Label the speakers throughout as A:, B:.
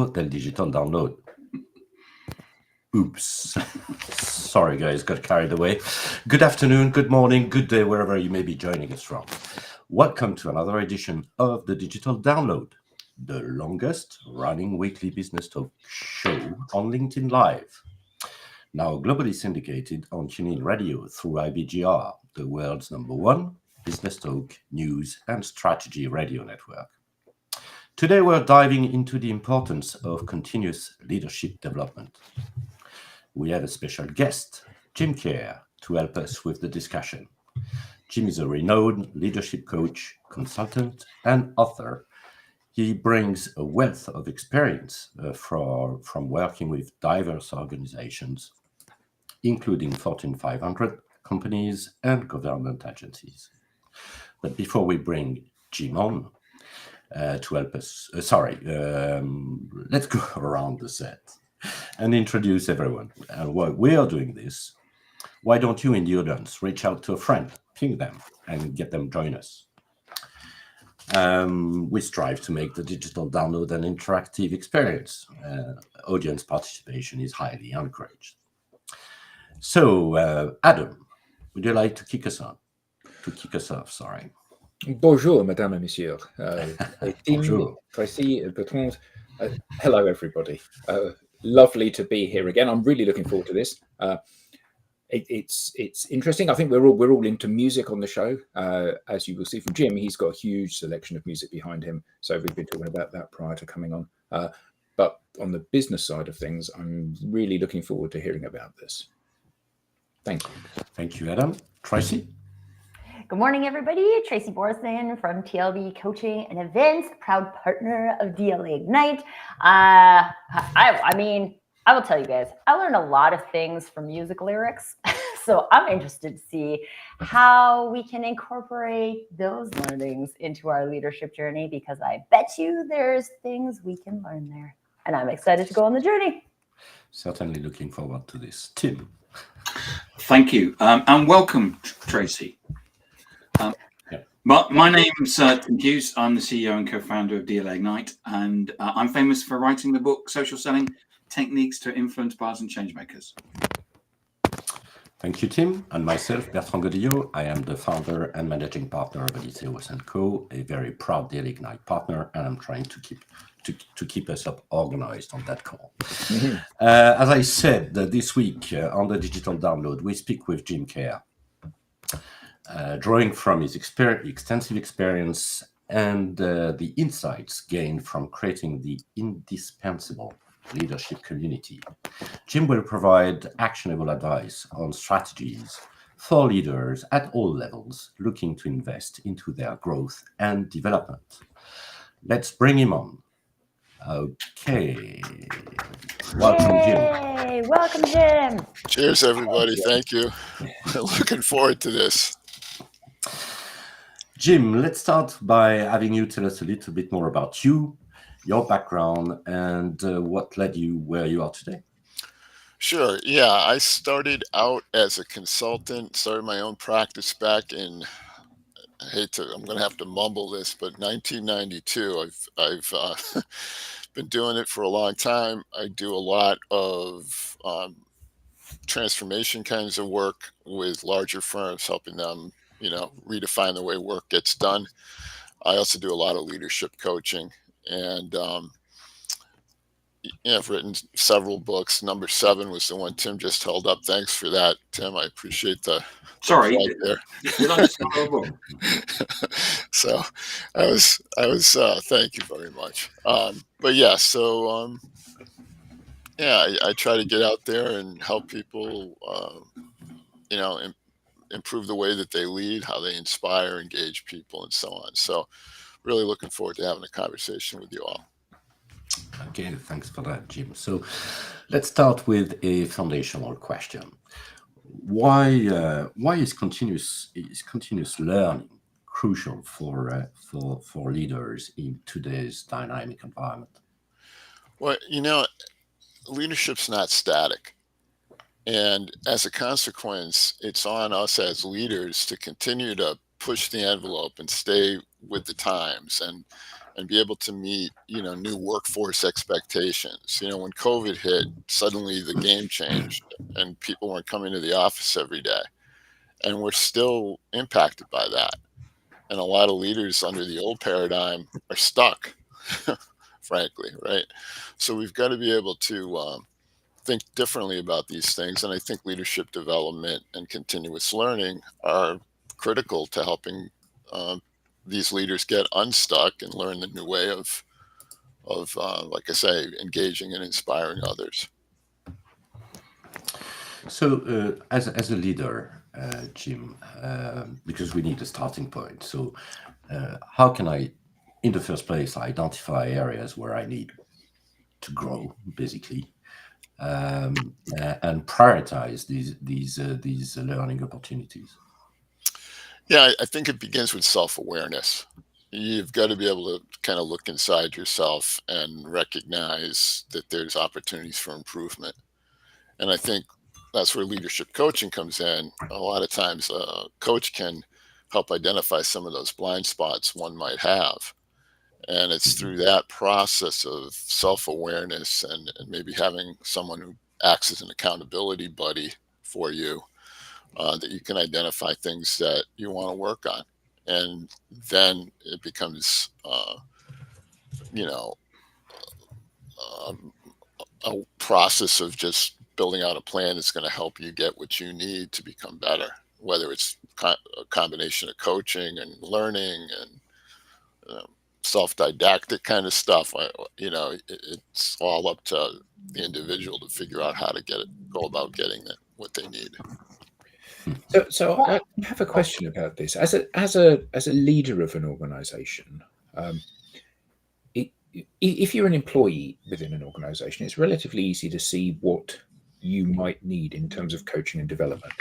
A: del digital download. Oops. Sorry, guys, got carried away. Good afternoon, good morning, good day, wherever you may be joining us from. Welcome to another edition of the Digital Download, the longest running weekly business talk show on LinkedIn Live. Now globally syndicated on TuneIn Radio through IBGR, the world's #1 business talk, news, and strategy radio network. Today, we're diving into the importance of continuous leadership development. We have a special guest, Jim Kerr, to help us with the discussion. Jim is a renowned leadership coach, consultant, and author. He brings a wealth of experience from working with diverse organizations, including Fortune 500 companies and government agencies. But before we bring Jim on, to help us. Let's go around the set and introduce everyone. And while we are doing this, why don't you in the audience reach out to a friend, ping them, and get them join us? We strive to make the digital download an interactive experience. Audience participation is highly encouraged. So, Adam, would you like to kick us off?
B: Bonjour, Madame et Monsieur.
A: Bonjour.
B: Tracy, Bertrand. Hello, everybody. Lovely to be here again. I'm really looking forward to this. It's interesting. I think we're all into music on the show. As you will see from Jim, he's got a huge selection of music behind him. So we've been talking about that prior to coming on. But on the business side of things, I'm really looking forward to hearing about this. Thank you.
A: Thank you, Adam. Tracy?
C: Good morning, everybody. Tracy Borson from TLB Coaching and Events, proud partner of DLA Ignite. I will tell you guys, I learned a lot of things from music lyrics. So I'm interested to see how we can incorporate those learnings into our leadership journey, because I bet you there's things we can learn there. And I'm excited to go on the journey.
A: Certainly looking forward to this. Tim?
D: Thank you. And welcome, Tracy. My name's Tim Hughes. I'm the CEO and co-founder of DLA Ignite, and I'm famous for writing the book Social Selling: Techniques to Influence Buyers and Changemakers.
A: Thank you, Tim. And myself, Bertrand Godillot. I am the founder and managing partner of Odysseus & Co., a very proud DLA Ignite partner, and I'm trying to keep us up organized on that call. Mm-hmm. As I said, this week on the Digital Download, we speak with Jim Kerr. Drawing from his extensive experience and the insights gained from creating the indispensable leadership community, Jim will provide actionable advice on strategies for leaders at all levels looking to invest into their growth and development. Let's bring him on. Okay. Welcome,
C: Jim. Welcome, Jim.
E: Cheers, everybody. Thank you. Looking forward to this.
A: Jim, let's start by having you tell us a little bit more about you, your background, and what led you where you are today.
E: Sure. Yeah, I started out as a consultant, started my own practice back in, I'm going to have to mumble this, but 1992. I've been doing it for a long time. I do a lot of transformation kinds of work with larger firms, helping them redefine the way work gets done. I also do a lot of leadership coaching, and I've written several books. Number 7 was the one Tim just held up. Thanks for that, Tim. I appreciate the
D: Sorry
E: there. So I was thank you very much. But yeah, so I try to get out there and help people improve the way that they lead, how they inspire, engage people, and so on. So really looking forward to having a conversation with you all.
A: Okay, thanks for that, Jim. So let's start with a foundational question. Why is continuous learning crucial for leaders in today's dynamic environment?
E: Well, leadership's not static. And as a consequence, it's on us as leaders to continue to push the envelope and stay with the times and and be able to meet, new workforce expectations. When COVID hit, suddenly the game changed and people weren't coming to the office every day. And we're still impacted by that. And a lot of leaders under the old paradigm are stuck, frankly, right? So we've got to be able to think differently about these things. And I think leadership development and continuous learning are critical to helping these leaders get unstuck and learn the new way of like I say, engaging and inspiring others.
A: So, as a leader, Jim, because we need a starting point. So, how can I, in the first place, identify areas where I need to grow, basically, and prioritize these learning opportunities?
E: Yeah, I think it begins with self-awareness. You've got to be able to kind of look inside yourself and recognize that there's opportunities for improvement. And I think that's where leadership coaching comes in. A lot of times, a coach can help identify some of those blind spots one might have. And it's through that process of self-awareness and maybe having someone who acts as an accountability buddy for you that you can identify things that you want to work on. And then it becomes, a process of just building out a plan that's going to help you get what you need to become better, whether it's a combination of coaching and learning and self-didactic kind of stuff. It's all up to the individual to figure out how to go about getting what they need.
B: So I have a question about this. As a leader of an organization, if you're an employee within an organization, it's relatively easy to see what you might need in terms of coaching and development.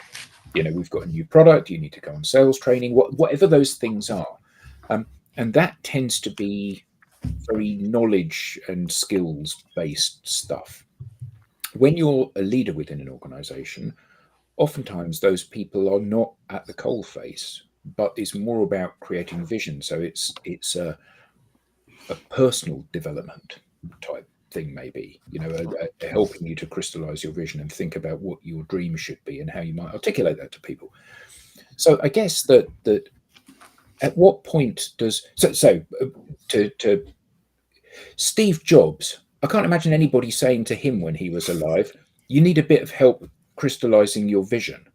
B: We've got a new product, you need to go on sales training, whatever those things are. And that tends to be very knowledge and skills based stuff. When you're a leader within an organization, oftentimes those people are not at the coalface, but it's more about creating vision. So it's a personal development type thing, maybe, helping you to crystallize your vision and think about what your dream should be and how you might articulate that to people. So I guess that at what point does to Steve Jobs, I can't imagine anybody saying to him when he was alive, you need a bit of help crystallizing your vision.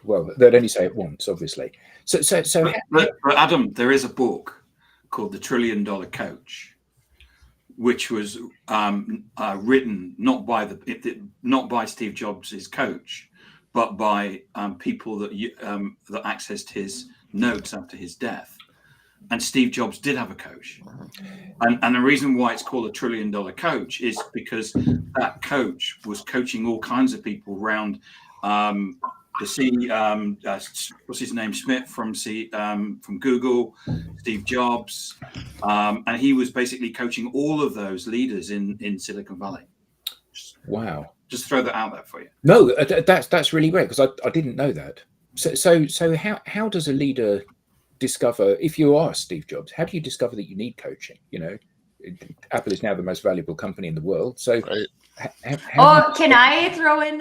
B: Well, they'd only say it once, obviously.
D: But Adam, there is a book called The $1 Trillion Coach, which was written not by Steve Jobs, his coach, but by people that accessed his notes after his death. And Steve Jobs did have a coach, and the reason why it's called a $1 Trillion Coach is because that coach was coaching all kinds of people around. What's his name? Smith from Google, Steve Jobs, and he was basically coaching all of those leaders in Silicon Valley.
B: Wow!
D: Just throw that out there for you.
B: No, that's really great because I didn't know that. So how does a leader discover, if you are Steve Jobs, how do you discover that you need coaching? Apple is now the most valuable company in the world. So.
E: Right.
C: Can I throw in?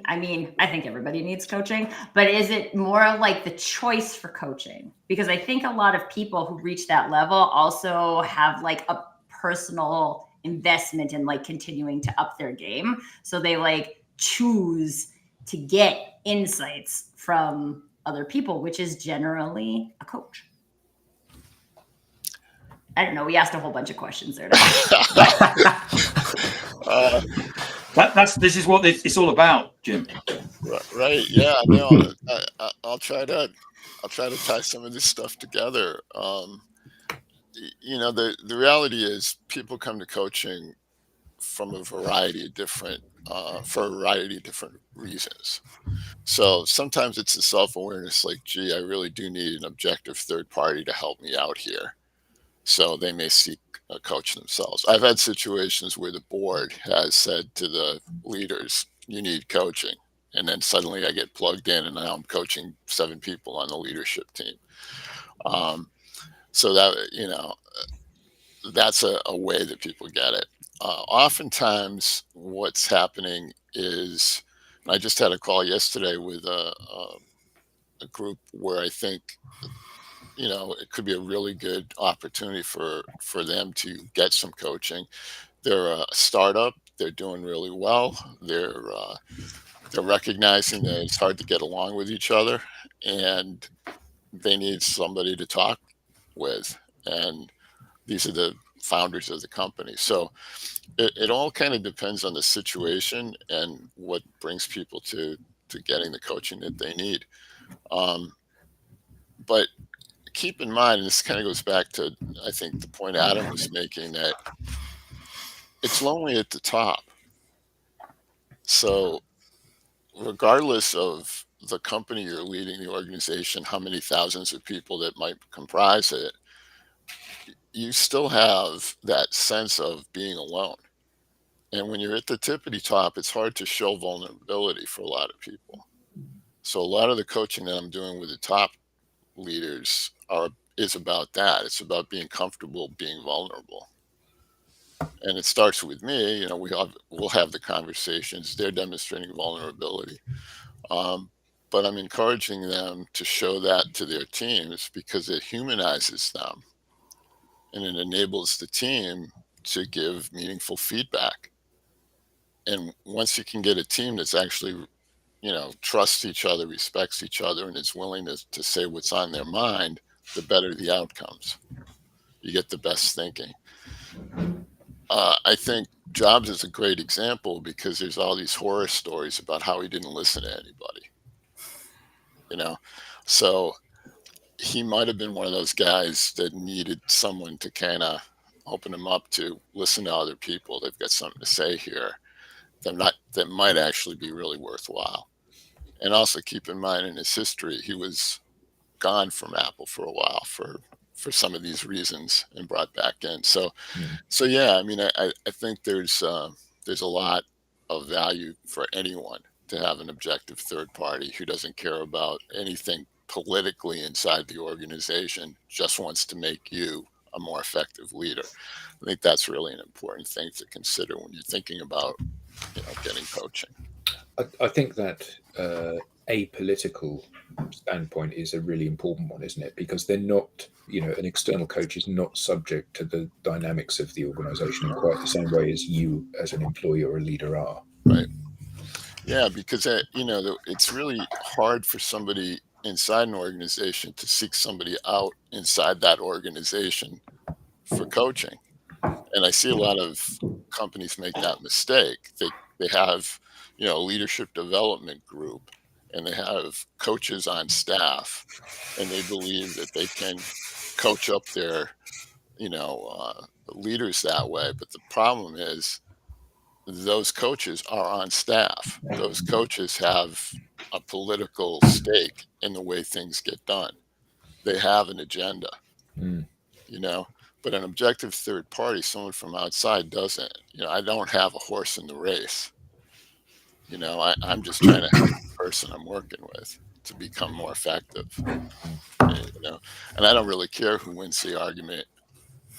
C: I think everybody needs coaching, but is it more like the choice for coaching? Because I think a lot of people who reach that level also have like a personal investment in like continuing to up their game. So they like choose to get insights from other people, which is generally a coach. I don't know. We asked a whole bunch of questions there.
D: This is what it's all about, Jim.
E: Right. Yeah. No. I'll try to tie some of this stuff together. The reality is people come to coaching from a variety of different reasons. So sometimes it's a self-awareness, like, gee, I really do need an objective third party to help me out here. So they may seek a coach themselves. I've had situations where the board has said to the leaders, you need coaching. And then suddenly I get plugged in and now I'm coaching 7 people on the leadership team. So that, that's a way that people get it. Oftentimes, what's happening is, and I just had a call yesterday with a group where I think, it could be a really good opportunity for them to get some coaching. They're a startup. They're doing really well. They're recognizing that it's hard to get along with each other, and they need somebody to talk with. And these are the founders of the company. So it all kind of depends on the situation and what brings people to getting the coaching that they need. But keep in mind, and this kind of goes back to, I think, the point Adam was making, that it's lonely at the top. So regardless of the company you're leading, the organization, how many thousands of people that might comprise it, you still have that sense of being alone. And when you're at the tippity top, it's hard to show vulnerability for a lot of people. So a lot of the coaching that I'm doing with the top leaders is about that. It's about being comfortable being vulnerable. And it starts with me. We'll have the conversations. They're demonstrating vulnerability. But I'm encouraging them to show that to their teams because it humanizes them and it enables the team to give meaningful feedback. And once you can get a team that's actually, trusts each other, respects each other, and is willing to say what's on their mind, the better the outcomes. You get the best thinking. I think Jobs is a great example because there's all these horror stories about how he didn't listen to anybody. So he might have been one of those guys that needed someone to kind of open him up to listen to other people. They've got something to say here that might actually be really worthwhile. And also keep in mind, in his history, he was gone from Apple for a while for some of these reasons and brought back in. So yeah, I mean, I think there's a lot of value for anyone to have an objective third party who doesn't care about anything politically inside the organization, just wants to make you a more effective leader. I think that's really an important thing to consider when you're thinking about, getting coaching.
B: I think that apolitical standpoint is a really important one, isn't it? Because they're not, an external coach is not subject to the dynamics of the organization in quite the same way as you as an employee or a leader are.
E: Right. Yeah, because, it's really hard for somebody inside an organization to seek somebody out inside that organization for coaching. And I see a lot of companies make that mistake. They have, a leadership development group, and they have coaches on staff, and they believe that they can coach up their, leaders that way. But the problem is those coaches are on staff. Those coaches have a political stake in the way things get done. They have an agenda, but an objective third party, someone from outside, doesn't. I don't have a horse in the race. I'm just trying to help the person I'm working with to become more effective. And I don't really care who wins the argument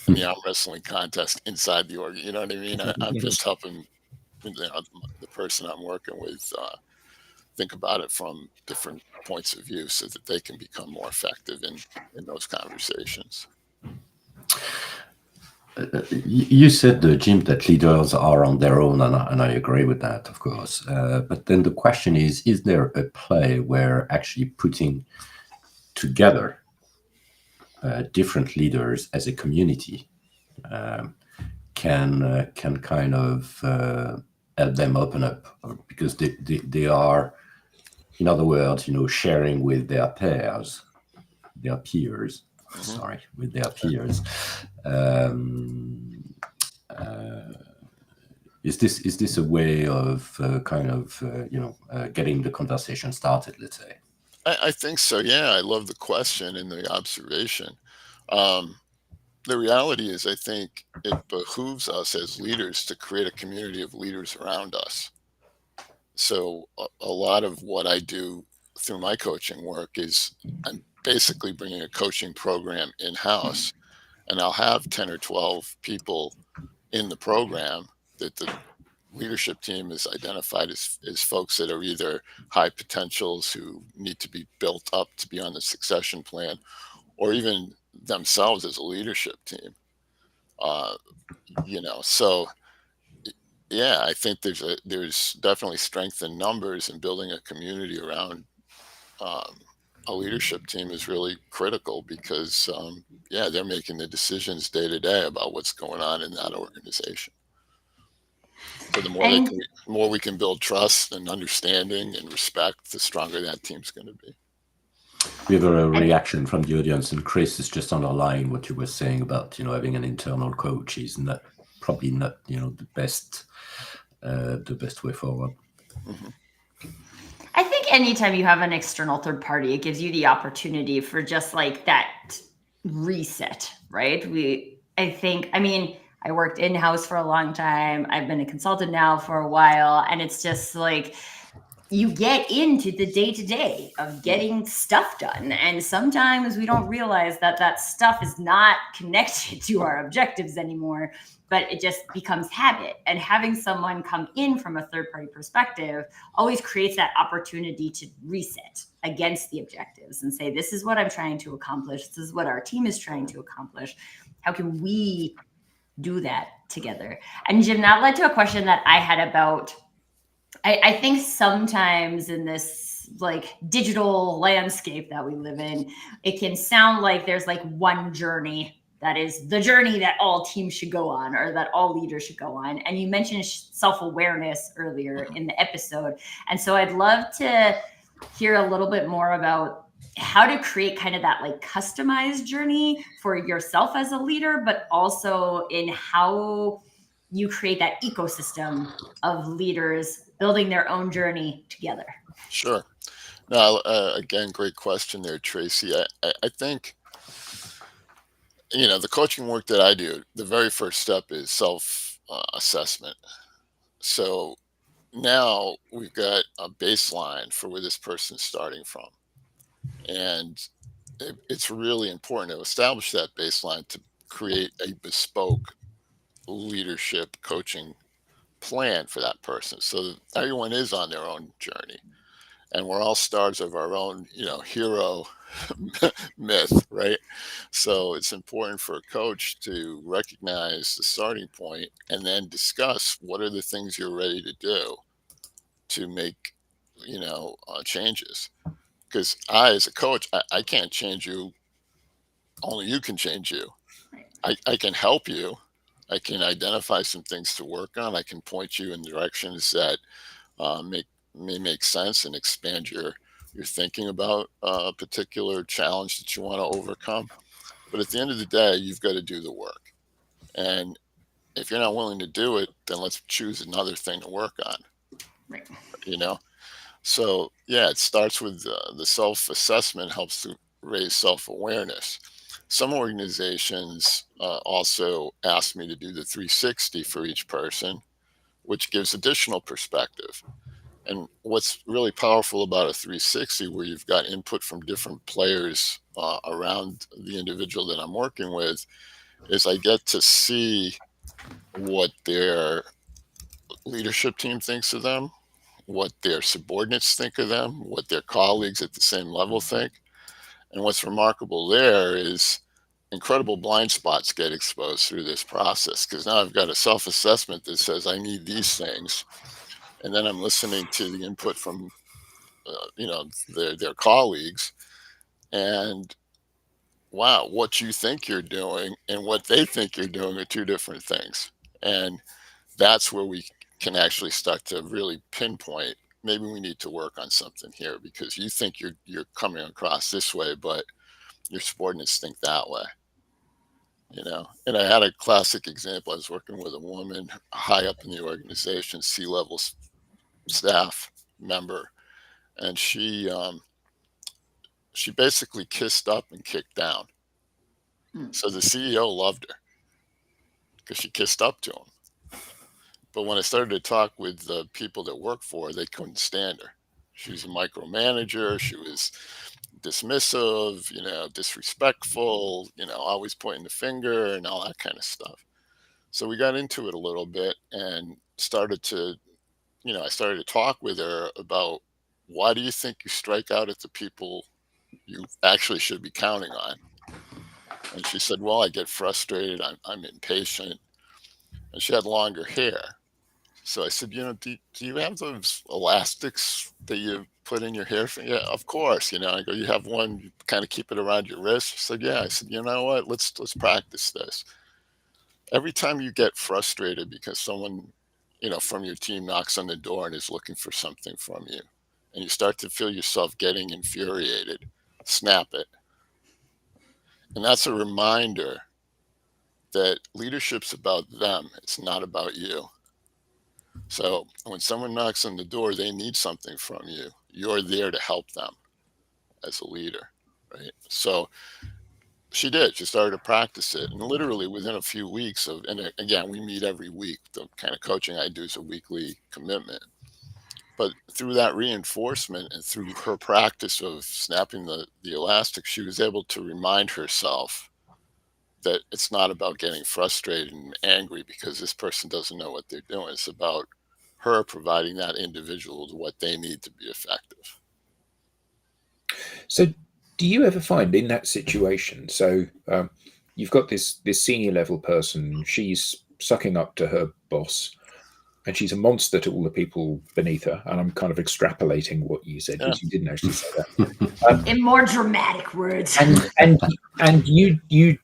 E: in the arm wrestling contest inside the org. You know what I mean? I'm just helping the person I'm working with think about it from different points of view so that they can become more effective in those conversations.
A: You said, Jim, that leaders are on their own, and I agree with that, of course. But then the question is there a play where actually putting together different leaders as a community can kind of help them open up, because they are, in other words, sharing with their peers, with their peers. Is this a way of getting the conversation started, let's say?
E: I think so. Yeah, I love the question and the observation. The reality is, I think it behooves us as leaders to create a community of leaders around us. So a lot of what I do through my coaching work is I'm basically bringing a coaching program in-house, and I'll have 10 or 12 people in the program that the leadership team is identified as folks that are either high potentials who need to be built up to be on the succession plan, or even themselves as a leadership team. So yeah, I think there's definitely strength in numbers, and building a community around a leadership team is really critical because they're making the decisions day to day about what's going on in that organization. So the more we can build trust and understanding and respect, the stronger that team's going to be.
A: We have a reaction from the audience, and Chris has just underlined what you were saying about having an internal coach is probably not the best way forward.
E: Mm-hmm.
C: I think anytime you have an external third party, it gives you the opportunity for just like that reset, right? I worked in-house for a long time. I've been a consultant now for a while, and it's just like you get into the day-to-day of getting stuff done. And sometimes we don't realize that stuff is not connected to our objectives anymore, but it just becomes habit. And having someone come in from a third-party perspective always creates that opportunity to reset against the objectives and say, this is what I'm trying to accomplish. This is what our team is trying to accomplish. How can we do that together? And Jim, that led to a question that I had about, I think sometimes in this like digital landscape that we live in, it can sound like there's like one journey that is the journey that all teams should go on, or that all leaders should go on. And you mentioned self-awareness earlier in the episode. And so I'd love to hear a little bit more about how to create kind of that like customized journey for yourself as a leader, but also in how you create that ecosystem of leaders building their own journey together.
E: Sure. Now, again, great question there, Tracy. I think, the coaching work that I do, the very first step is self-assessment. So now we've got a baseline for where this person's starting from. And it's really important to establish that baseline to create a bespoke leadership coaching plan for that person, so that everyone is on their own journey, and we're all stars of our own hero myth, right? So it's important for a coach to recognize the starting point and then discuss what are the things you're ready to do to make changes, because I, as a coach, I can't change you. Only you can change you. I can help you. I can identify some things to work on. I can point you in directions that may make sense and expand your thinking about a particular challenge that you want to overcome. But at the end of the day, you've got to do the work. And if you're not willing to do it, then let's choose another thing to work on.
C: Right.
E: So yeah, it starts with the self-assessment, helps to raise self-awareness. Some organizations also ask me to do the 360 for each person, which gives additional perspective. And what's really powerful about a 360, where you've got input from different players around the individual that I'm working with, is I get to see what their leadership team thinks of them, what their subordinates think of them, what their colleagues at the same level think. And what's remarkable there is incredible blind spots get exposed through this process, because now I've got a self-assessment that says I need these things, and then I'm listening to the input from their colleagues, and wow, what you think you're doing and what they think you're doing are two different things. And that's where we can actually start to really pinpoint, maybe we need to work on something here, because you think you're coming across this way, but your subordinates think that way. And I had a classic example. I was working with a woman high up in the organization, C-level staff member, and she basically kissed up and kicked down. So the CEO loved her because she kissed up to him. But when I started to talk with the people that work for her, they couldn't stand her. She was a micromanager. She was dismissive, disrespectful, always pointing the finger and all that kind of stuff. So we got into it a little bit and started to, I started to talk with her about, why do you think you strike out at the people you actually should be counting on? And she said, well, I get frustrated. I'm impatient. And she had longer hair. So I said, do you have those elastics that you put in your hair? Yeah, of course. I go, you have one, you kind of keep it around your wrist. She said, yeah. I said, you know what? Let's practice this. Every time you get frustrated because someone, from your team knocks on the door and is looking for something from you, and you start to feel yourself getting infuriated, snap it. And that's a reminder that leadership's about them. It's not about you. So when someone knocks on the door, they need something from you. You're there to help them as a leader, right? So she did. She started to practice it. And literally within a few weeks and again, we meet every week. The kind of coaching I do is a weekly commitment. But through that reinforcement and through her practice of snapping the elastic, she was able to remind herself that it's not about getting frustrated and angry because this person doesn't know what they're doing. It's about her providing that individual what they need to be effective.
B: So do you ever find in that situation, so you've got this senior level person, she's sucking up to her boss, and she's a monster to all the people beneath her. And I'm kind of extrapolating what you said, because you didn't actually say that.
C: In more dramatic words.
B: And you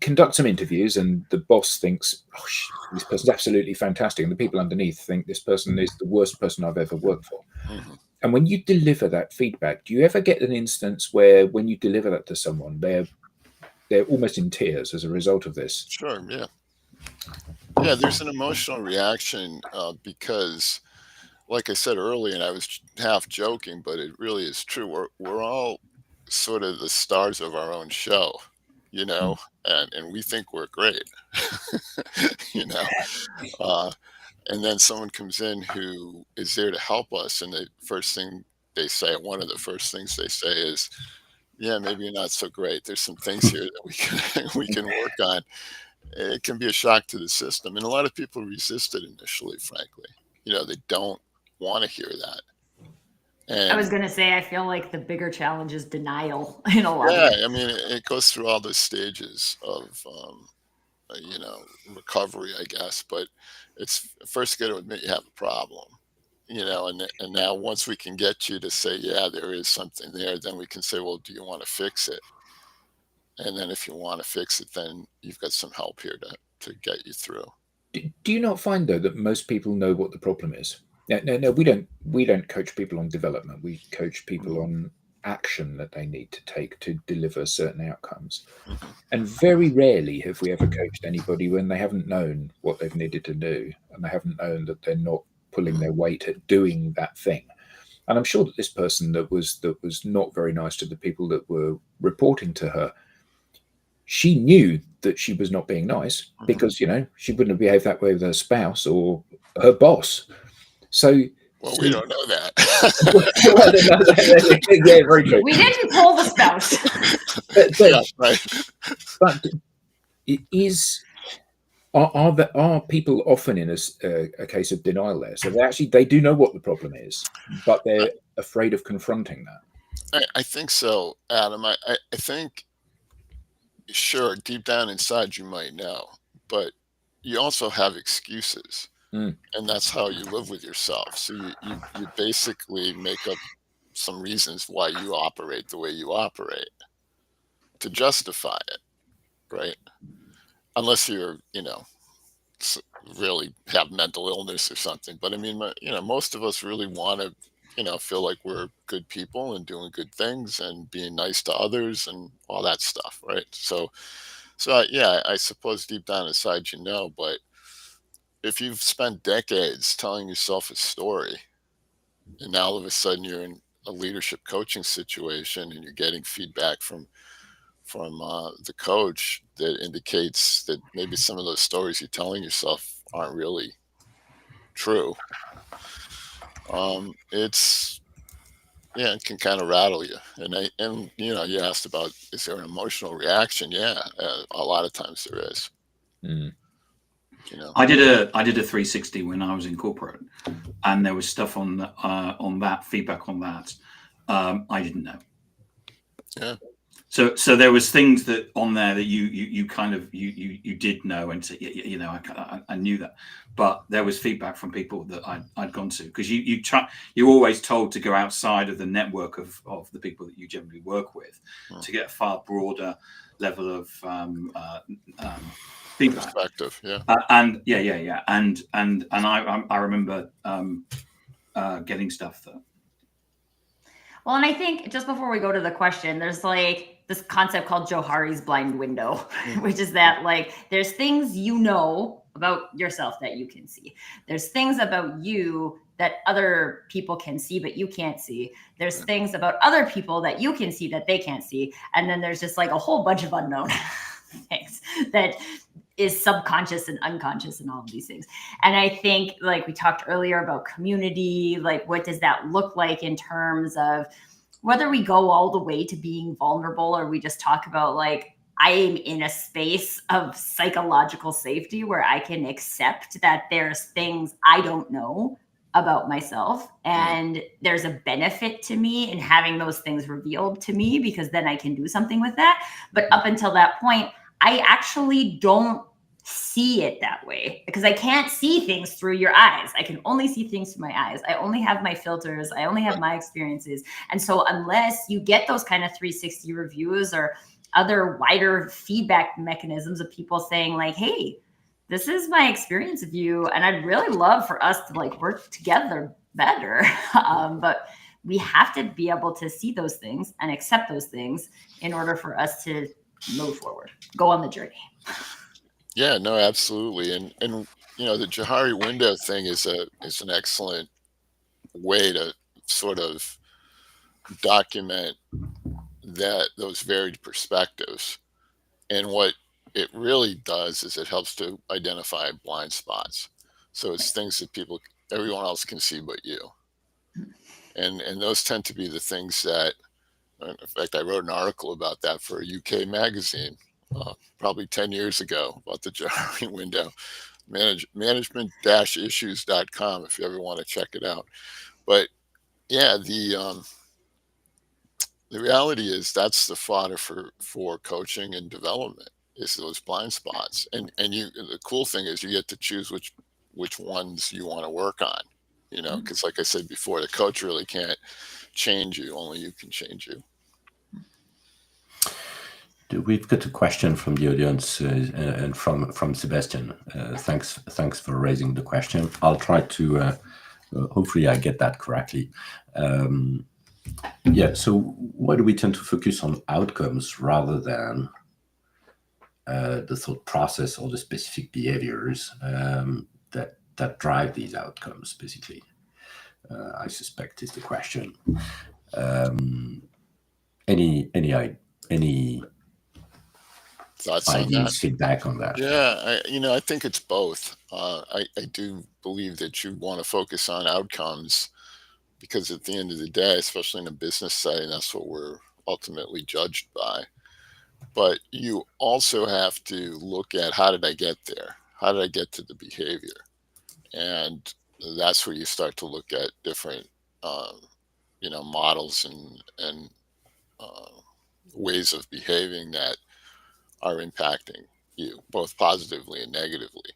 B: conduct some interviews, and the boss thinks, oh, this person's absolutely fantastic, and the people underneath think this person is the worst person I've ever worked for.
E: Mm-hmm.
B: And when you deliver that feedback, do you ever get an instance where, when you deliver that to someone, they're almost in tears as a result of this?
E: Sure, yeah. Yeah, there's an emotional reaction because, like I said earlier, and I was half joking, but it really is true. We're all sort of the stars of our own show, and we think we're great, and then someone comes in who is there to help us, and the first thing they say, one of the first things they say is, yeah, maybe you're not so great. There's some things here that we can work on. It can be a shock to the system. And a lot of people resist it initially, frankly. They don't want to hear that. And
C: I was going to say, I feel like the bigger challenge is denial in a lot of
E: ways. Yeah, I mean, it goes through all the stages of, recovery, I guess. But it's first got to admit you have a problem, and now once we can get you to say, yeah, there is something there, then we can say, well, do you want to fix it? And then if you want to fix it, then you've got some help here to get you through.
B: Do you not find, though, that most people know what the problem is? No, we don't coach people on development. We coach people on action that they need to take to deliver certain outcomes.
E: Mm-hmm.
B: And very rarely have we ever coached anybody when they haven't known what they've needed to do, and they haven't known that they're not pulling their weight at doing that thing. And I'm sure that this person that was not very nice to the people that were reporting to her, she knew that she was not being nice, because she wouldn't have behaved that way with her spouse or her boss. So
E: we don't know that.
B: Yeah, very true.
C: We didn't pull the spouse.
B: But
E: right.
B: But are people often in a case of denial there? So they do know what the problem is, but they're afraid of confronting that.
E: I think so, Adam. I think, sure, deep down inside you might know, but you also have excuses. And that's how you live with yourself. So you basically make up some reasons why you operate the way you operate to justify it, right? Unless you're, really have mental illness or something. But I mean, most of us really want to, feel like we're good people and doing good things and being nice to others and all that stuff, right? So yeah, I suppose deep down inside, but if you've spent decades telling yourself a story, and now all of a sudden you're in a leadership coaching situation and you're getting feedback from the coach that indicates that maybe some of those stories you're telling yourself aren't really true, it's yeah, it can kind of rattle you. And you asked about, is there an emotional reaction? Yeah, a lot of times there is.
B: Mm.
D: I did a 360 when I was in corporate, and there was stuff on that feedback on that. I didn't know.
E: Yeah.
D: So there was things that on there that you kind of you did know, and so, I knew that, but there was feedback from people that I'd gone to, because you're always told to go outside of the network of the people that you generally work with to get a far broader level of feedback.
E: Perspective, yeah.
D: And I remember getting stuff that.
C: Well, and I think just before we go to the question, there's like this concept called Johari's blind window, which is that like there's things you know about yourself that you can see. There's things about you that other people can see, but you can't see. There's things about other people that you can see that they can't see. And then there's just like a whole bunch of unknown things that is subconscious and unconscious and all of these things. And I think, like we talked earlier about community, like what does that look like in terms of whether we go all the way to being vulnerable, or we just talk about like, I am in a space of psychological safety where I can accept that there's things I don't know about myself, and there's a benefit to me in having those things revealed to me, because then I can do something with that. But up until that point, I actually don't see it that way, because I can't see things through your eyes. I can only see things through my eyes. I only have my filters. I only have my experiences. And so unless you get those kind of 360 reviews or other wider feedback mechanisms of people saying like, hey, this is my experience of you, and I'd really love for us to like work together better. But we have to be able to see those things and accept those things in order for us to move forward, go on the journey.
E: Yeah, no, absolutely. And the Johari window thing is an excellent way to sort of document those varied perspectives. And what it really does is it helps to identify blind spots. So it's things that everyone else can see but you. And those tend to be the things that, in fact, I wrote an article about that for a UK magazine probably 10 years ago about the Johari window. Management-issues.com if you ever want to check it out. But yeah, the reality is that's the fodder for coaching and development, is those blind spots. And the cool thing is you get to choose which ones you want to work on, because like I said before, the coach really can't change you, only you can change you.
A: We've got a question from the audience and from Sebastian. Thanks for raising the question. I'll try to hopefully I get that correctly. So why do we tend to focus on outcomes rather than the thought process or the specific behaviors that drive these outcomes? Basically, I suspect is the question. Any
E: thoughts
A: ideas,
E: on that?
A: feedback on that?
E: Yeah, I think it's both. I do believe that you want to focus on outcomes, because at the end of the day, especially in a business setting, that's what we're ultimately judged by. But you also have to look at, how did I get there? How did I get to the behavior? And that's where you start to look at different, models and ways of behaving that are impacting you, both positively and negatively.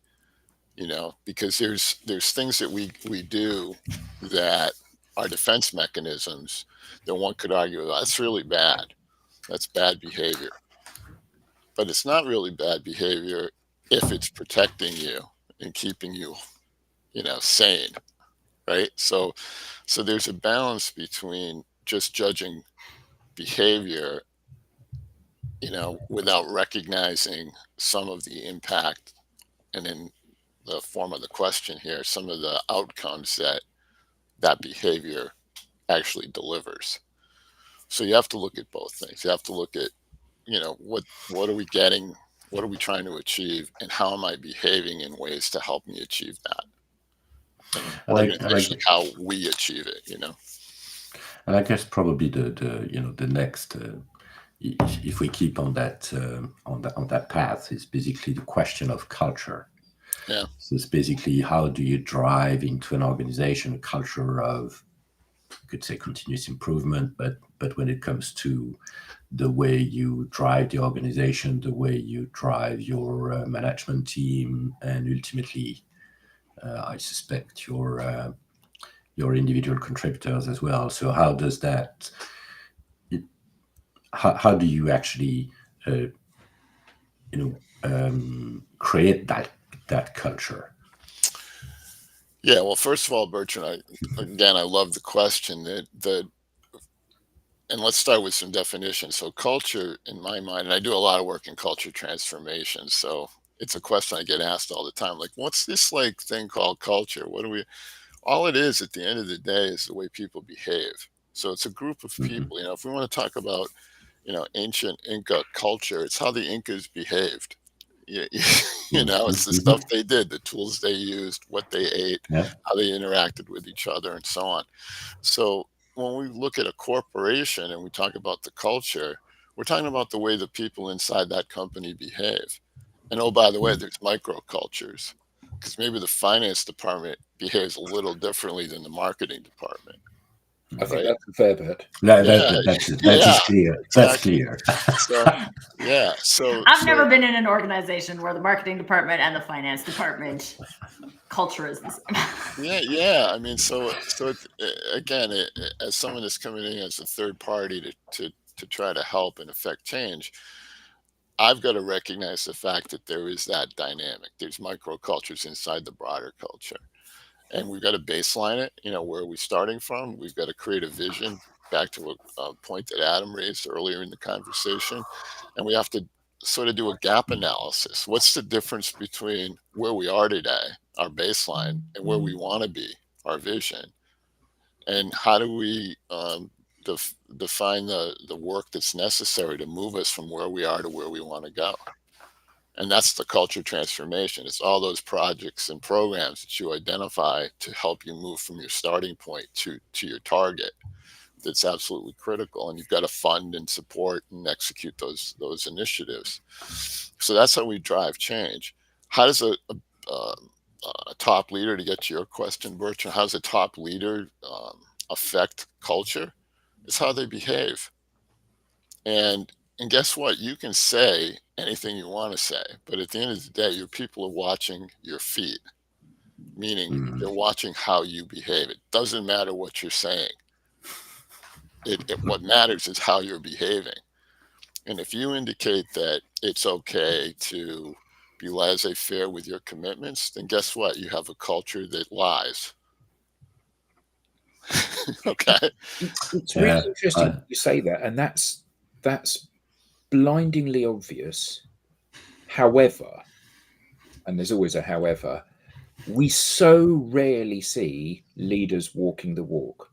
E: Because there's things that we do that are defense mechanisms that one could argue, that's really bad. That's bad behavior. But it's not really bad behavior if it's protecting you and keeping you, sane, right? So there's a balance between just judging behavior, without recognizing some of the impact, and in the form of the question here, some of the outcomes that behavior actually delivers. So you have to look at both things. You have to look at, what are we getting? What are we trying to achieve? And how am I behaving in ways to help me achieve that? And organizationally, how we achieve it,
A: And I guess probably the next, if we keep on that path, is basically the question of culture.
E: Yeah.
A: So it's basically, how do you drive into an organization a culture of, you could say, continuous improvement, but when it comes to the way you drive the organization, the way you drive your management team, and ultimately, I suspect your individual contributors as well. So how does that? How do you actually, create that culture?
E: Yeah. Well, first of all, Bertrand, I love the question. And let's start with some definitions. So culture, in my mind, and I do a lot of work in culture transformation. So it's a question I get asked all the time. Like, what's this like thing called culture? What do we? All it is at the end of the day is the way people behave. So it's a group of
A: Mhm.
E: people. If we want to talk about, ancient Inca culture, it's how the Incas behaved. You, it's the stuff
A: Mhm.
E: they did, the tools they used, what they ate,
A: Yeah.
E: how they interacted with each other, and so on. So when we look at a corporation and we talk about the culture, we're talking about the way the people inside that company behave. And oh, by the way, there's microcultures because maybe the finance department behaves a little differently than the marketing department,
B: I think
E: right?
B: that's a fair bet.
E: Yeah,
A: That is
E: yeah,
A: clear. That's
E: exactly.
A: clear.
E: So, yeah, so
C: I've never been in an organization where the marketing department and the finance department culture is the same.
E: yeah. I mean, so it's, again, as someone that's coming in as a third party to try to help and affect change, I've got to recognize the fact that there is that dynamic. There's microcultures inside the broader culture, and we've got to baseline it. Where are we starting from? We've got to create a vision. Back to a point that Adam raised earlier in the conversation, and we have to sort of do a gap analysis. What's the difference between where we are today, our baseline, and where we want to be, our vision? And how do we define the work that's necessary to move us from where we are to where we want to go? And that's the culture transformation. It's all those projects and programs that you identify to help you move from your starting point to your target. That's absolutely critical, and you've got to fund and support and execute those initiatives. So that's how we drive change. How does a top leader, to get to your question, Bertrand, how does a top leader affect culture? It's how they behave. And guess what? You can say anything you want to say, but at the end of the day, your people are watching your feet, meaning they're
A: Mm.
E: watching how you behave. It doesn't matter what you're saying. What matters is how you're behaving. And if you indicate that it's okay to be laissez-faire with your commitments, then guess what? You have a culture that lies. Okay.
B: It's really
A: Yeah.
B: interesting you say that, and that's blindingly obvious. However, and there's always a however, we so rarely see leaders walking the walk.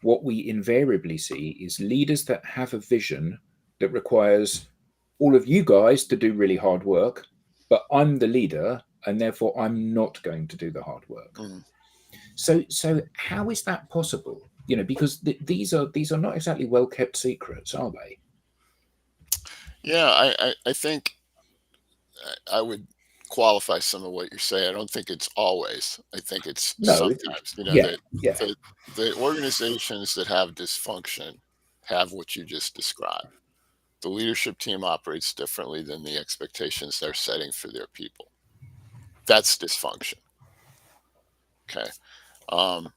B: What we invariably see is leaders that have a vision that requires all of you guys to do really hard work, but I'm the leader and therefore I'm not going to do the hard work.
E: Mm.
B: So how is that possible? Because these are not exactly well kept secrets, are they?
E: Yeah, I think I would qualify some of what you're saying. I don't think it's always. I think it's
B: No.
E: sometimes,
B: Yeah.
E: that
B: Yeah.
E: the organizations that have dysfunction have what you just described. The leadership team operates differently than the expectations they're setting for their people. That's dysfunction. Okay. Um,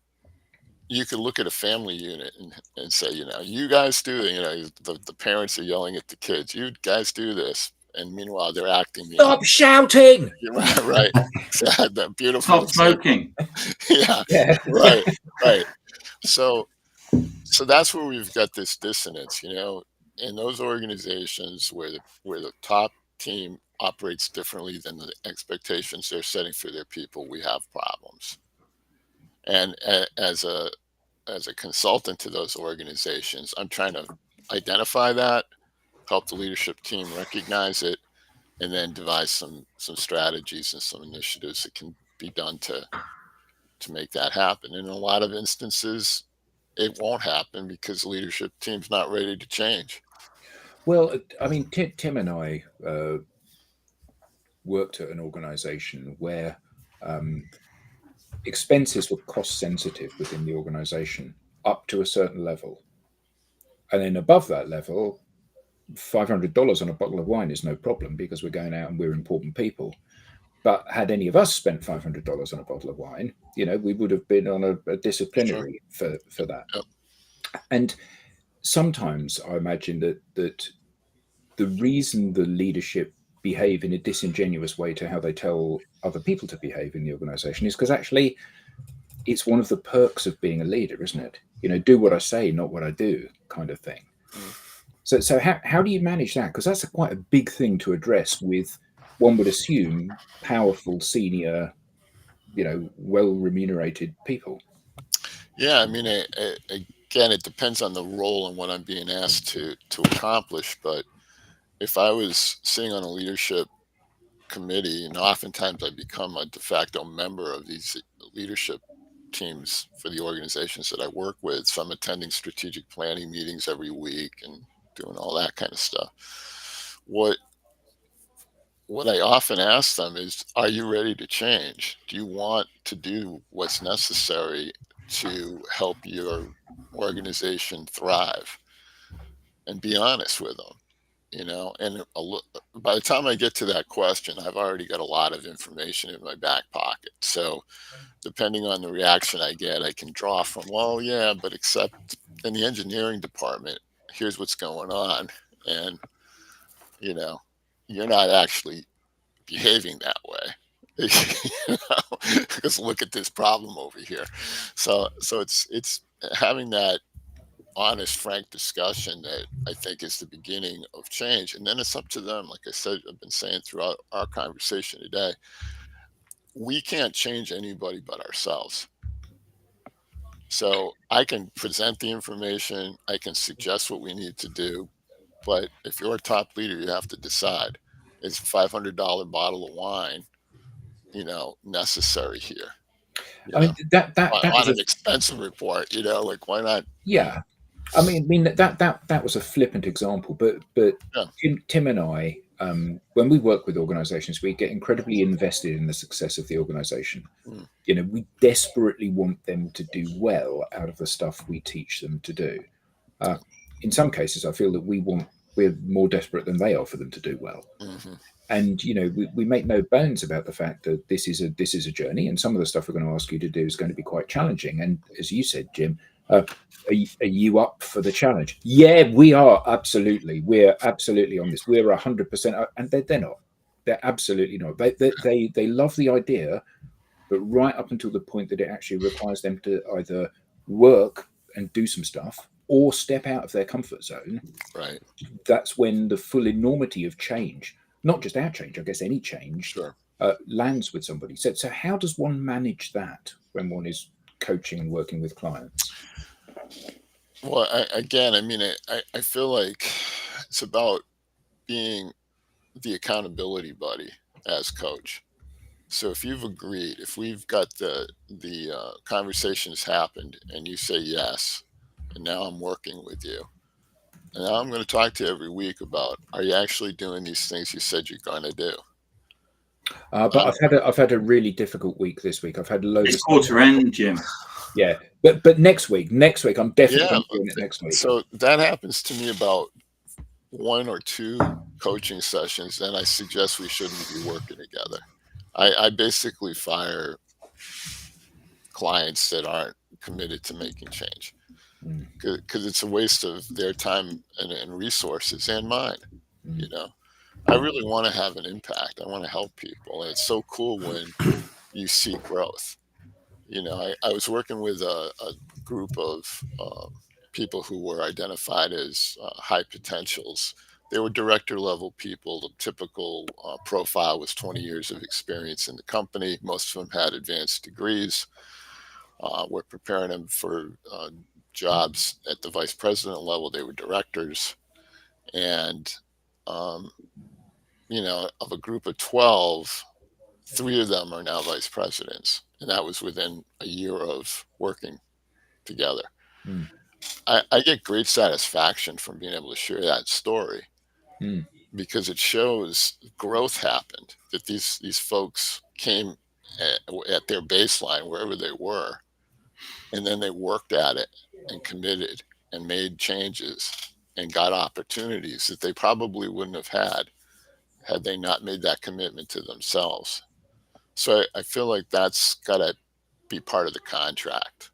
E: you could look at a family unit and say, you guys do, the parents are yelling at the kids, you guys do this. And meanwhile, they're acting the
B: Stop shouting.
E: right. That beautiful
D: Stop smoking.
E: Yeah,
B: Yeah.
E: right, right. So that's where we've got this dissonance, in those organizations where the top team operates differently than the expectations they're setting for their people, we have problems. And as a consultant to those organizations, I'm trying to identify that, help the leadership team recognize it, and then devise some strategies and some initiatives that can be done to make that happen. In a lot of instances, it won't happen because leadership team's not ready to change.
B: Well, I mean, Tim and I worked at an organization where expenses were cost sensitive within the organization up to a certain level. And then above that level, $500 on a bottle of wine is no problem because we're going out and we're important people. But had any of us spent $500 on a bottle of wine, we would have been on a disciplinary for that.
E: Yep.
B: And sometimes I imagine that the reason the leadership behave in a disingenuous way to how they tell other people to behave in the organization is because actually it's one of the perks of being a leader, isn't it? Do what I say, not what I do, kind of thing. So how do you manage that? Because that's quite a big thing to address with, one would assume, powerful, senior, well remunerated people.
E: Yeah, I mean, again, it depends on the role and what I'm being asked to accomplish. But if I was sitting on a leadership committee, and oftentimes I become a de facto member of these leadership teams for the organizations that I work with. So I'm attending strategic planning meetings every week and doing all that kind of stuff. What I often ask them is, are you ready to change? Do you want to do what's necessary to help your organization thrive? And be honest with them, and by the time I get to that question, I've already got a lot of information in my back pocket. So depending on the reaction I get, I can draw from, well, yeah, but except in the engineering department, here's what's going on. And, you're not actually behaving that way. Because look at this problem over here. So it's having that honest, frank discussion that I think is the beginning of change. And then it's up to them. Like I said, I've been saying throughout our conversation today, we can't change anybody but ourselves. So I can present the information, I can suggest what we need to do, but if you're a top leader, you have to decide, is a $500 bottle of wine, necessary here?
B: I mean, that
E: on an expensive report, like, why not?
B: Yeah. I mean that was a flippant example, but yeah. Tim and I, when we work with organizations, we get incredibly invested in the success of the organization. We desperately want them to do well out of the stuff we teach them to do. In some cases, I feel that we're more desperate than they are for them to do well. And we make no bones about the fact that this is a journey, and some of the stuff we're going to ask you to do is going to be quite challenging. And as you said, Jim, are you up for the challenge? Yeah, we are. Absolutely. We're absolutely on this. We're 100%. And they're not. They're absolutely not. They love the idea, but right up until the point that it actually requires them to either work and do some stuff or step out of their comfort zone.
E: Right.
B: That's when the full enormity of change, not just our change, I guess any change,
E: sure,
B: lands with somebody. So how does one manage that when one is coaching and working with clients?
E: Well, I feel like it's about being the accountability buddy as coach. So if you've agreed, if we've got the conversation has happened and you say yes, and now I'm working with you, and now I'm going to talk to you every week about, are you actually doing these things you said you're going to do?
B: But I've had a really difficult week this week. I've had loads of
D: quarter end, Jim.
B: Yeah, but next week I'm definitely doing it next week.
E: So that happens to me about 1 or 2 coaching sessions, then I suggest we shouldn't be working together. I basically fire clients that aren't committed to making change, because it's a waste of their time and resources and mine. I really want to have an impact. I want to help people, and it's so cool when you see growth. I was working with a group of people who were identified as high potentials. They were director level people. The typical profile was 20 years of experience in the company. Most of them had advanced degrees. We're preparing them for jobs at the vice president level. They were directors. And, of a group of 12, 3 of them are now vice presidents. And that was within a year of working together. I get great satisfaction from being able to share that story because it shows growth happened, that these folks came at their baseline, wherever they were, and then they worked at it and committed and made changes and got opportunities that they probably wouldn't have had they not made that commitment to themselves. So I feel like that's got to be part of the contract,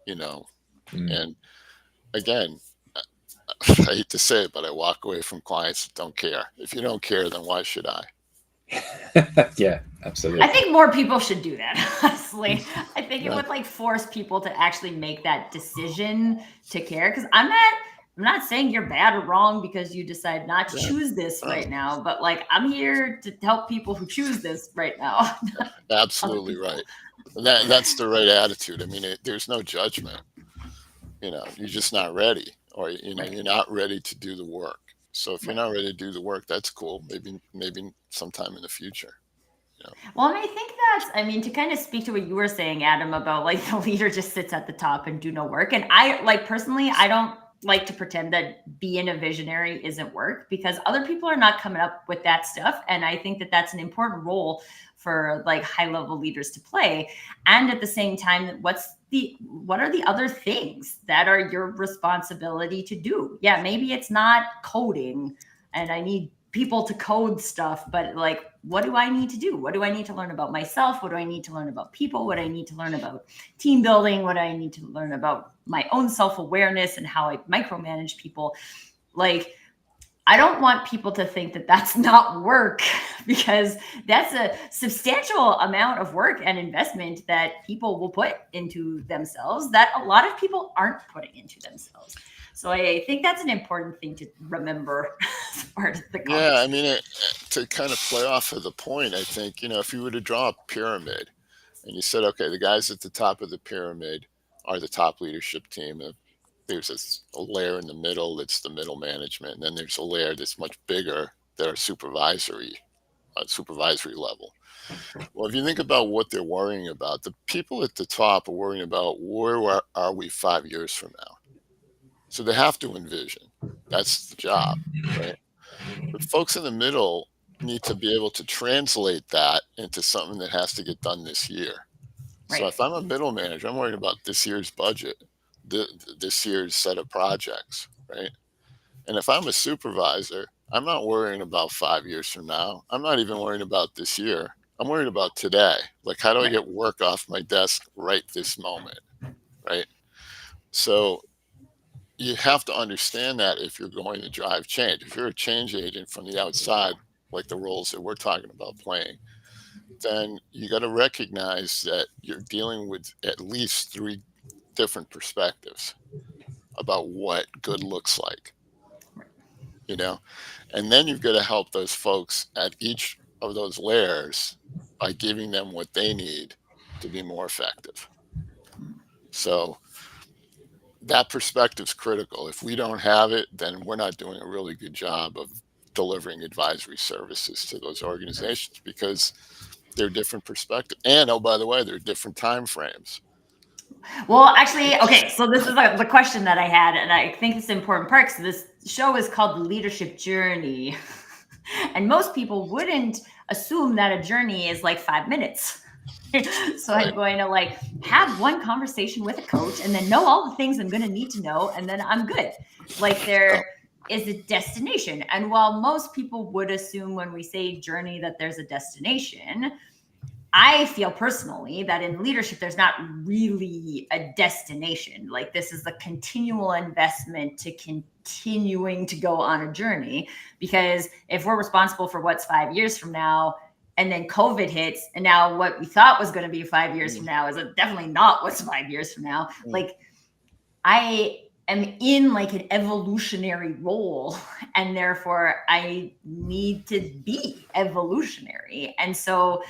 E: you know. And again, I hate to say it, but I walk away from clients that don't care. If you don't care, then why should I?
B: Yeah, absolutely.
C: I think more people should do that, honestly. I think it would like force people to actually make that decision to care. Because I'm not saying you're bad or wrong because you decide not to choose this right now, but like I'm here to help people who choose this right now.
E: Absolutely right. That's the right attitude. I mean, there's no judgment. You know, you're just not ready, or you know, you're not ready to do the work. So if you're not ready to do the work, that's cool. Maybe sometime in the future. You know?
C: Well, and I think I mean, to kind of speak to what you were saying, Adam, about like the leader just sits at the top and do no work. And I like personally, I don't like to pretend that being a visionary isn't work because other people are not coming up with that stuff. And I think that that's an important role for like high level leaders to play. And at the same time, what are the other things that are your responsibility to do? Yeah, maybe it's not coding and I need people to code stuff, but like, what do I need to do? What do I need to learn about myself? What do I need to learn about people? What do I need to learn about team building? What do I need to learn about my own self-awareness and how I micromanage people? Like, I don't want people to think that that's not work because that's a substantial amount of work and investment that people will put into themselves that a lot of people aren't putting into themselves. So I think that's an important thing to remember as part of the conversation.
E: Yeah, I mean, to kind of play off of the point, I think, you know, if you were to draw a pyramid and you said, okay, the guys at the top of the pyramid are the top leadership team. There's a layer in the middle that's the middle management, and then there's a layer that's much bigger that are supervisory level. Well, if you think about what they're worrying about, the people at the top are worrying about where are we 5 years from now. So they have to envision. That's the job, right? But folks in the middle need to be able to translate that into something that has to get done this year. Right. So if I'm a middle manager, I'm worried about this year's budget, this year's set of projects, right? And if I'm a supervisor, I'm not worrying about 5 years from now. I'm not even worrying about this year. I'm worried about today. Like, how do I get work off my desk right this moment, right? So you have to understand that if you're going to drive change. If you're a change agent from the outside, like the roles that we're talking about playing, then you got to recognize that you're dealing with at least 3 different perspectives about what good looks like, you know? And then you've got to help those folks at each of those layers by giving them what they need to be more effective. So that perspective is critical. If we don't have it, then we're not doing a really good job of delivering advisory services to those organizations because they're different perspectives. And, oh, by the way, they're different time frames.
C: Well, actually, okay, so this is the question that I had, and I think it's an important part because this show is called The Leadership Journey. And most people wouldn't assume that a journey is like 5 minutes. So I'm going to like have one conversation with a coach and then know all the things I'm going to need to know. And then I'm good. Like there is a destination. And while most people would assume when we say journey that there's a destination, I feel personally that in leadership, there's not really a destination. Like this is a continual investment to continuing to go on a journey. Because if we're responsible for what's 5 years from now, and then COVID hits, and now what we thought was going to be 5 years from now is definitely not what's 5 years from now. Like I am in like an evolutionary role, and therefore I need to be evolutionary. And so,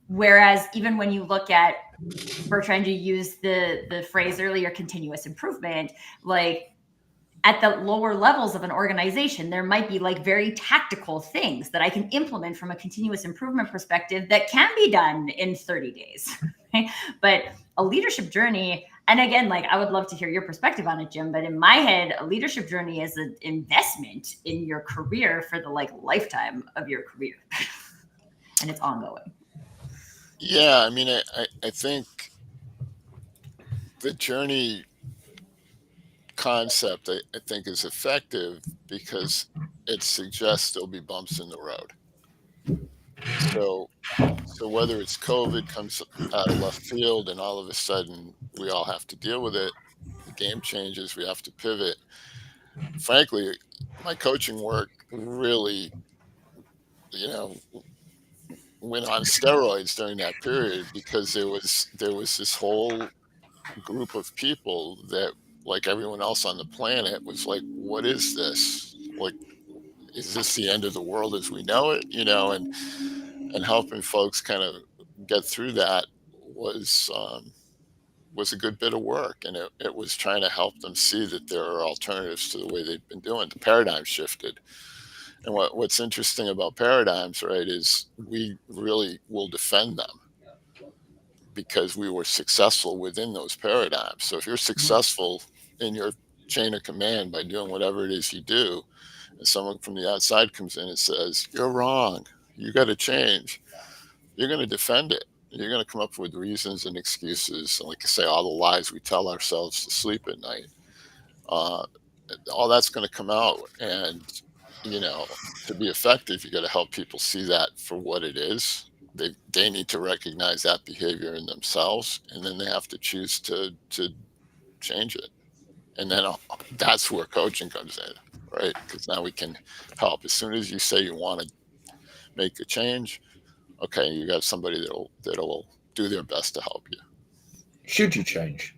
C: whereas even when you look at, we're trying to use the phrase earlier, continuous improvement, like at the lower levels of an organization, there might be like very tactical things that I can implement from a continuous improvement perspective that can be done in 30 days. Right? But a leadership journey, And again, like I would love to hear your perspective on it, Jim. But in my head, a leadership journey is an investment in your career for the like lifetime of your career, and it's ongoing.
E: Yeah, I mean, I think the journey concept I think is effective because it suggests there'll be bumps in the road. So whether it's COVID comes out of left field and all of a sudden we all have to deal with it, the game changes, we have to pivot. Frankly, my coaching work really, you know, went on steroids during that period because there was this whole group of people that, like everyone else on the planet, was like, what is this? Like, is this the end of the world as we know it? And helping folks kind of get through that was a good bit of work, and it was trying to help them see that there are alternatives to the way they've been doing. The paradigm shifted. And what's interesting about paradigms, right, is we really will defend them because we were successful within those paradigms. So if you're successful in your chain of command by doing whatever it is you do, and someone from the outside comes in and says, you're wrong, you got to change, you're going to defend it. You're going to come up with reasons and excuses. And like I say, all the lies we tell ourselves to sleep at night, all that's going to come out. And, to be effective, you got to help people see that for what it is. They need to recognize that behavior in themselves, and then they have to choose to change it. And then that's where coaching comes in, right? Because now we can help. As soon as you say you want to make a change, okay, you got somebody that'll do their best to help you.
B: Should you change?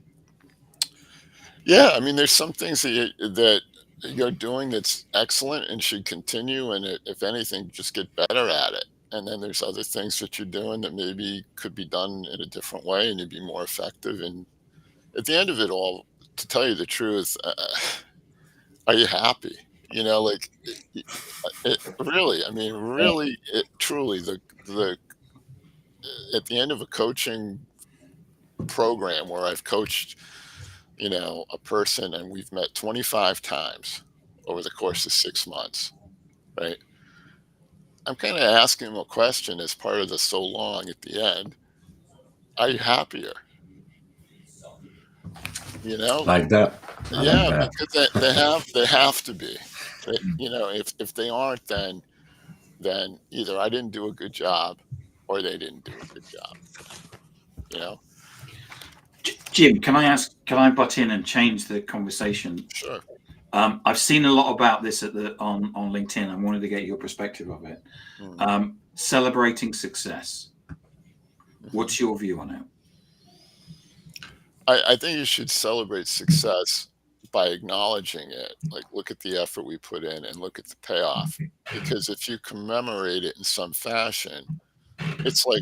E: Yeah, I mean, there's some things that you're doing that's excellent and should continue, and if anything, just get better at it. And then there's other things that you're doing that maybe could be done in a different way, and you'd be more effective. And at the end of it all, to tell you the truth, are you happy? Like really. I mean, really, truly, the at the end of a coaching program where I've coached, a person and we've met 25 times over the course of 6 months, right? I'm kind of asking them a question as part of the so long at the end. Are you happier?
A: Like that. I like
E: Yeah,
A: that.
E: because they have to be. If they aren't, then either I didn't do a good job or they didn't do a good job.
D: Jim, can I butt in and change the conversation?
E: Sure.
D: I've seen a lot about this on LinkedIn. I wanted to get your perspective of it. Celebrating success. What's your view on it?
E: I think you should celebrate success by acknowledging it. Like, look at the effort we put in and look at the payoff. Because if you commemorate it in some fashion, it's like,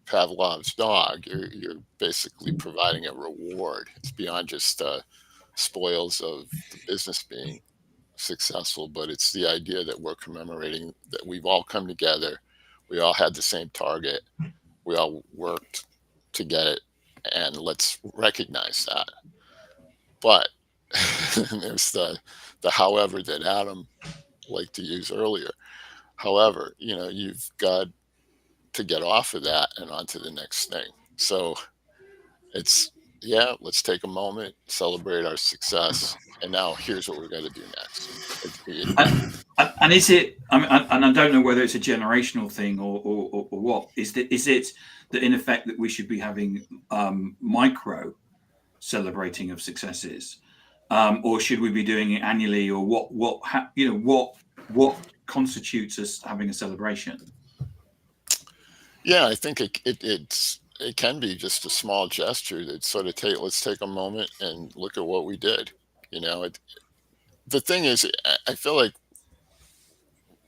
E: Pavlov's dog. You're basically providing a reward. It's beyond just spoils of the business being successful, but it's the idea that we're commemorating that we've all come together. We all had the same target. We all worked to get it, and let's recognize that. But there's the however that Adam liked to use earlier. However, you've got to get off of that and onto the next thing. So it's, let's take a moment, celebrate our success, and now here's what we're going to do next.
D: And is it? I mean, and I don't know whether it's a generational thing or what. Is it that in effect that we should be having micro celebrating of successes, or should we be doing it annually, or what constitutes us having a celebration?
E: Yeah, I think it can be just a small gesture that sort of let's take a moment and look at what we did. The thing is, I feel like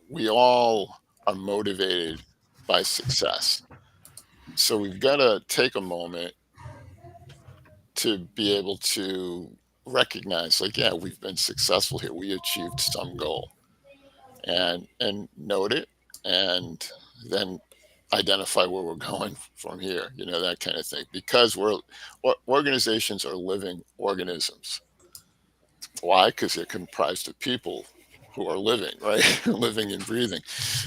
E: we all are motivated by success. So we've got to take a moment to be able to recognize, like, yeah, we've been successful here. We achieved some goal, and note it, and then identify where we're going from here, that kind of thing, because organizations are living organisms. Why? Because they're comprised of people who are living, right? Living and breathing.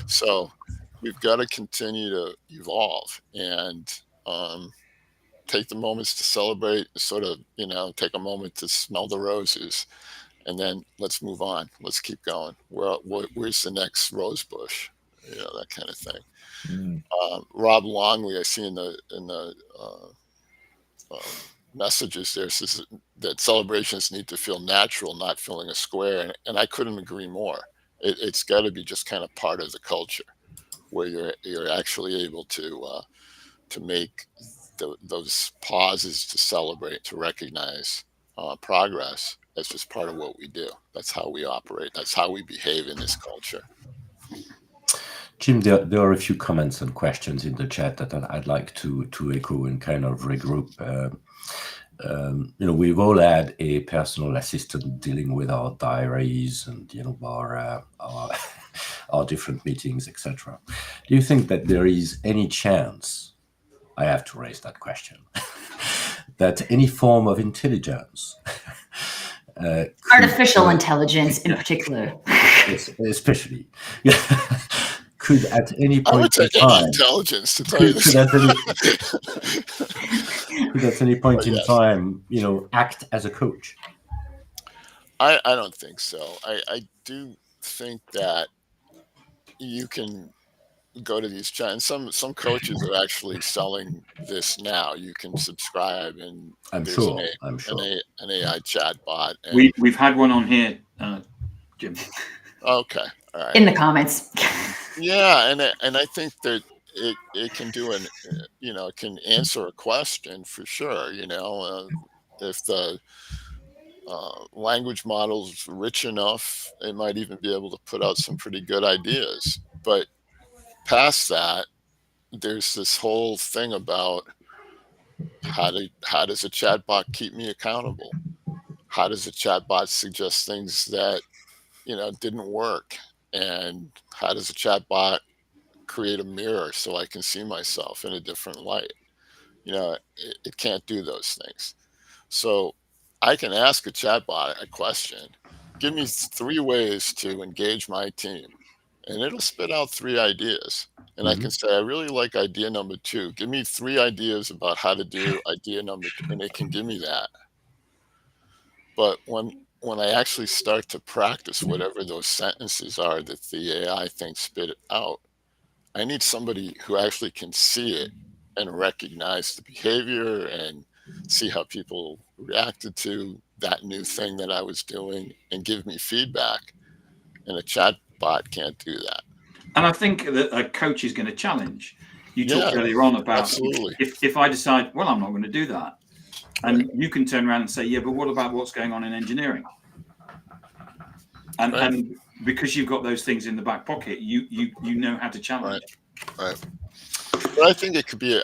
E: So we've got to continue to evolve and take the moments to celebrate, sort of, take a moment to smell the roses, and then let's move on. Let's keep going. Where's the next rose bush? That kind of thing. Rob Longley, I see in the messages there, says that celebrations need to feel natural, not filling a square, and I couldn't agree more. It's got to be just kind of part of the culture, where you're actually able to make those pauses to celebrate, to recognize progress. That's just part of what we do. That's how we operate. That's how we behave in this culture.
A: Jim, there are a few comments and questions in the chat that I'd like to echo and kind of regroup. We've all had a personal assistant dealing with our diaries and our different meetings, etc. Do you think that there is any chance, I have to raise that question, that any form of intelligence,
C: artificial intelligence in particular,
A: especially, could at any point
E: I would take
A: in time,
E: intelligence to tell you this.
A: Could at any point in time, act as a coach?
E: I don't think so. I do think that you can go to these chats. Some coaches are actually selling this now. You can subscribe, and
A: I'm
E: there's
A: sure.
E: an AI chat bot.
D: We've had one on here, Jim.
E: Okay, all right.
C: In the comments.
E: Yeah, and I think that it can do it can answer a question for sure. If the language model's rich enough, it might even be able to put out some pretty good ideas. But past that, there's this whole thing about how does a chatbot keep me accountable? How does a chatbot suggest things that didn't work? And how does a chatbot create a mirror so I can see myself in a different light? It can't do those things. So I can ask a chatbot a question, give me 3 ways to engage my team, and it'll spit out 3 ideas. And I can say, I really like idea number 2. Give me 3 ideas about how to do idea number 2, and it can give me that. But when I actually start to practice whatever those sentences are that the AI thing spit out, I need somebody who actually can see it and recognize the behavior and see how people reacted to that new thing that I was doing and give me feedback. And a chat bot can't do that.
D: And I think that a coach is going to challenge. You talked earlier on about if I decide, well, I'm not going to do that. And you can turn around and say, yeah, but what about what's going on in engineering? And because you've got those things in the back pocket, you know how to challenge.
E: Right. But I think it could be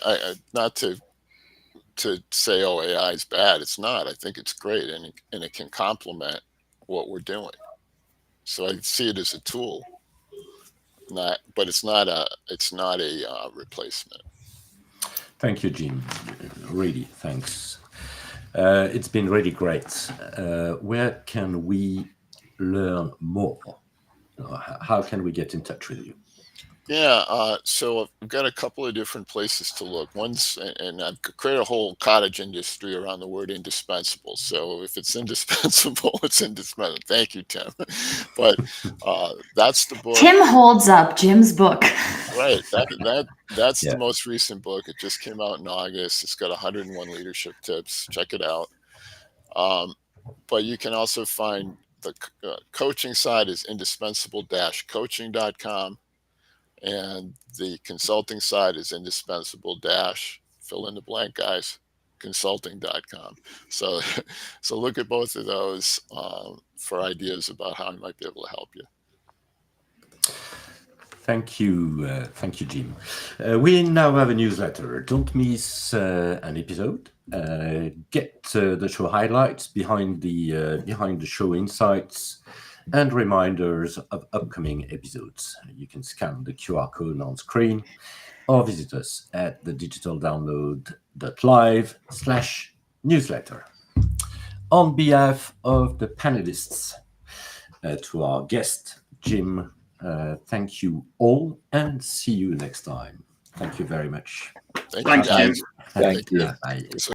E: not to say, oh, AI is bad. It's not. I think it's great, and it can complement what we're doing. So I see it as a tool, but it's not a replacement.
A: Thank you, Jim. Really, thanks. It's been really great. Where can we learn more? How can we get in touch with you?
E: Yeah, so I've got a couple of different places to look. One's, and I've created a whole cottage industry around the word indispensable. So if it's indispensable, it's indispensable. Thank you, Tim. But that's the book.
C: Tim holds up Jim's book.
E: Right. That's the most recent book. It just came out in August. It's got 101 leadership tips. Check it out. But you can also find the coaching side is indispensable-coaching.com. And the consulting side is indispensable fill in the blank, guys, consulting.com. So look at both of those for ideas about how I might be able to help you.
A: Thank you, Jim. We now have a newsletter. Don't miss an episode. Get the show highlights, behind the show insights, and reminders of upcoming episodes. You can scan the QR code on screen or visit us at thedigitaldownload.live/newsletter. On behalf of the panelists, to our guest, Jim, thank you all and see you next time. Thank you very much.
E: Thank
D: Thank
E: guys.
D: you.
B: Thank you.
A: Bye.